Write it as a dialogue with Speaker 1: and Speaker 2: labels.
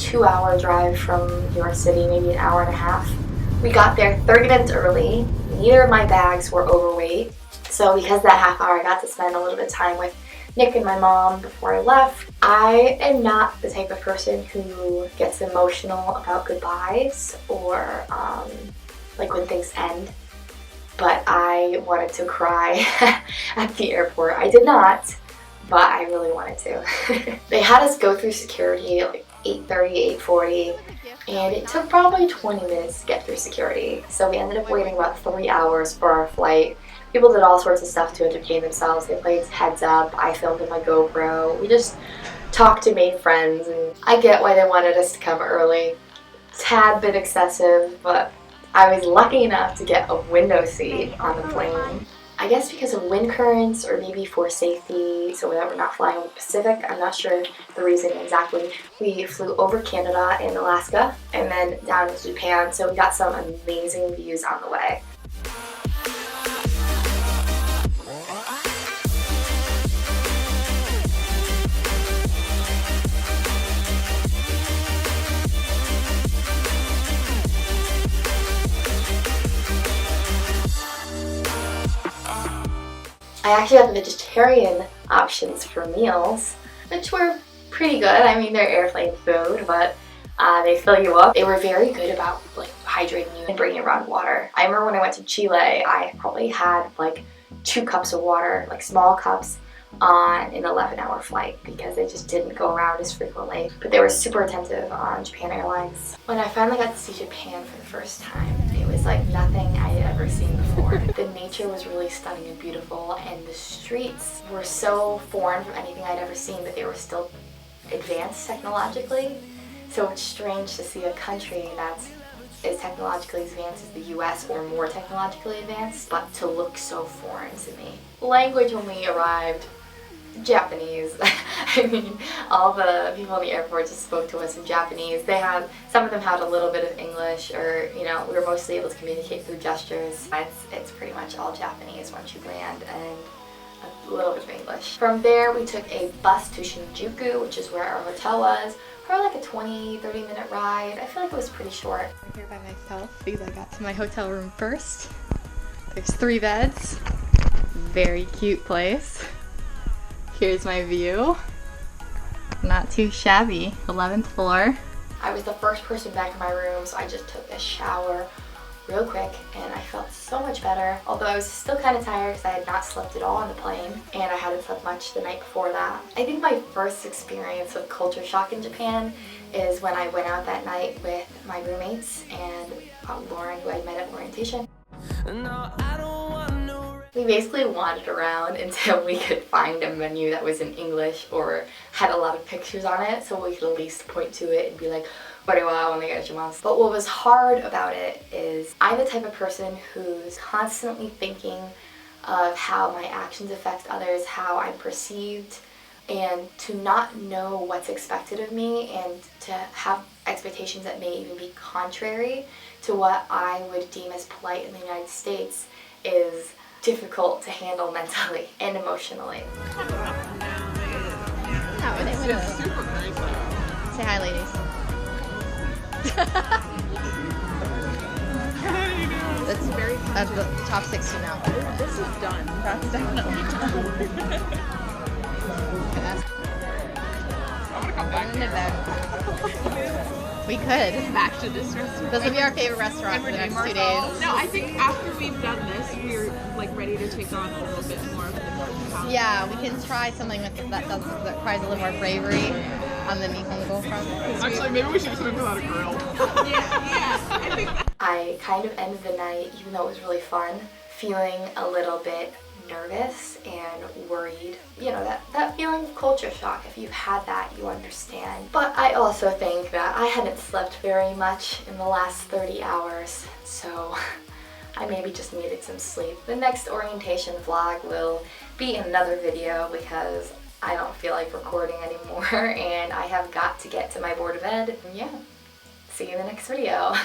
Speaker 1: 2-hour drive from New York City, maybe an hour and a half. We got there 30 minutes early. Neither of my bags were overweight. So because of that half hour, I got to spend a little bit of time with Nick and my mom before I left. I am not the type of person who gets emotional about goodbyes or like when things end. But I wanted to cry at the airport. I did not, but I really wanted to. They had us go through security at like 8:30, 8:40, and it took probably 20 minutes to get through security. So we ended up waiting about 3 hours for our flight. People did all sorts of stuff to entertain themselves. They played Heads Up, I filmed with my GoPro. We just talked and made friends, and I get why they wanted us to come early. Tad bit excessive, but I was lucky enough to get a window seat on the plane. I guess because of wind currents or maybe for safety so that we're not flying over the Pacific. I'm not sure the reason exactly. We flew over Canada and Alaska and then down to Japan, so we got some amazing views on the way. I actually got the vegetarian options for meals, which were pretty good. I mean, they're airplane food, but they fill you up. They were very good about like hydrating you and bringing around water. I remember when I went to Chile, I probably had like 2 cups of water, like small cups, on an 11-hour flight because they just didn't go around as frequently. But they were super attentive on Japan Airlines. When I finally got to see Japan for the first time, it was like nothing I had ever seen before. The nature was really stunning and beautiful, and the streets were so foreign from anything I'd ever seen, but they were still advanced technologically. So it's strange to see a country that's as technologically advanced as the US or more technologically advanced, but to look so foreign to me. Language when we arrived, Japanese. I mean, all the people in the airport just spoke to us in Japanese. Some of them had a little bit of English, or we were mostly able to communicate through gestures. It's pretty much all Japanese once you land, and a little bit of English. From there, we took a bus to Shinjuku, which is where our hotel was. Probably like a 20-30 minute ride. I feel like it was pretty short. I'm here by myself because I got to my hotel room first. There's 3 beds. Very cute place. Here's my view. Not too shabby. 11th floor. I was the first person back in my room, so I just took a shower real quick and I felt so much better. Although I was still kind of tired because I had not slept at all on the plane and I hadn't slept much the night before that. I think my first experience of culture shock in Japan is when I went out that night with my roommates and Lauren, who I met at orientation. We basically wandered around until we could find a menu that was in English or had a lot of pictures on it, so we could at least point to it and be like, but what was hard about it is I'm the type of person who's constantly thinking of how my actions affect others, how I'm perceived, and to not know what's expected of me and to have expectations that may even be contrary to what I would deem as polite in the United States is difficult to handle mentally and emotionally. Say hi, ladies. That's very at the top 60 now.
Speaker 2: This is done. That's definitely done. I want to come back.
Speaker 1: We could.
Speaker 2: Back to this restaurant.
Speaker 1: This will be our favorite restaurant for the next 2 days.
Speaker 2: No, I think after we've done this, we're like ready to take on a little bit more of the house.
Speaker 1: Yeah, we can try something that requires a little more bravery on the Nihongo front.
Speaker 2: Actually, maybe we should just move without a grill. yeah. I think
Speaker 1: I kind of ended the night, even though it was really fun, feeling a little bit nervous and worried. That feeling of culture shock. If you've had that, you understand. But I also think that I hadn't slept very much in the last 30 hours, so I maybe just needed some sleep. The next orientation vlog will be another video because I don't feel like recording anymore and I have got to get to my board of ed. And yeah, see you in the next video.